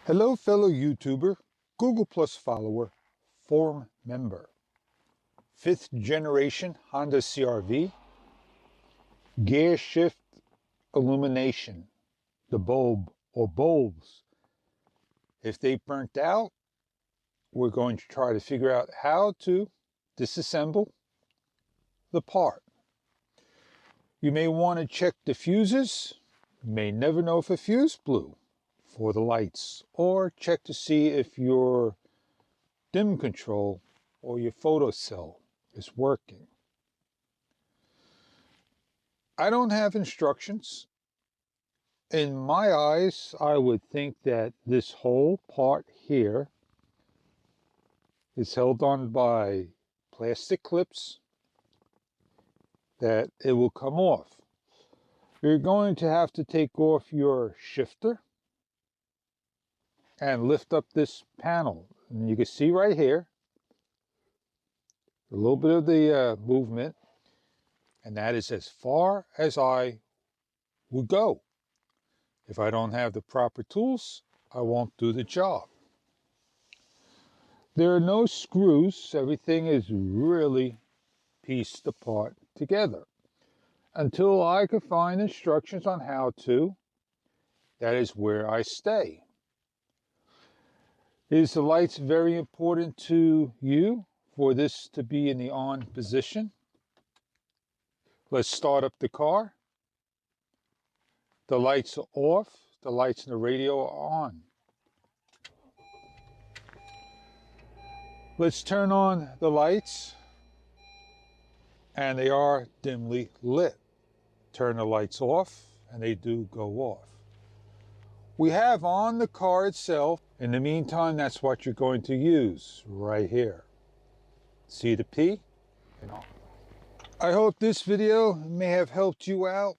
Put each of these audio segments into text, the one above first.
Hello fellow YouTuber, Google Plus follower, forum member. 5th generation Honda CR-V, gear shift illumination, the bulb or bulbs. If they burnt out, we're going to try to figure out how to disassemble the part. You may want to check the fuses. You may never know if a fuse blew for the lights, or check to see if your dim control or your photocell is working. I don't have instructions. In my eyes, I would think that this whole part here is held on by plastic clips, that it will come off. You're going to have to take off your shifter and lift up this panel. And you can see right here a little bit of the movement, and that is as far as I would go. If I don't have the proper tools, I won't do the job. There are no screws. Everything is really pieced apart together. Until I can find instructions on how to, that is where I stay. Is the lights very important to you for this to be in the on position? Let's start up the car. The lights are off. The lights in the radio are on. Let's turn on the lights, and they are dimly lit. Turn the lights off, and they do go off. We have on the car itself, in the meantime, that's what you're going to use right here. See the P? I hope this video may have helped you out.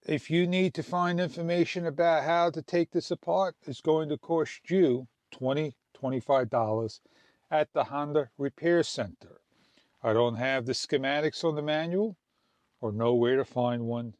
If you need to find information about how to take this apart, it's going to cost you $25 at the Honda Repair Center. I don't have the schematics on the manual or know where to find one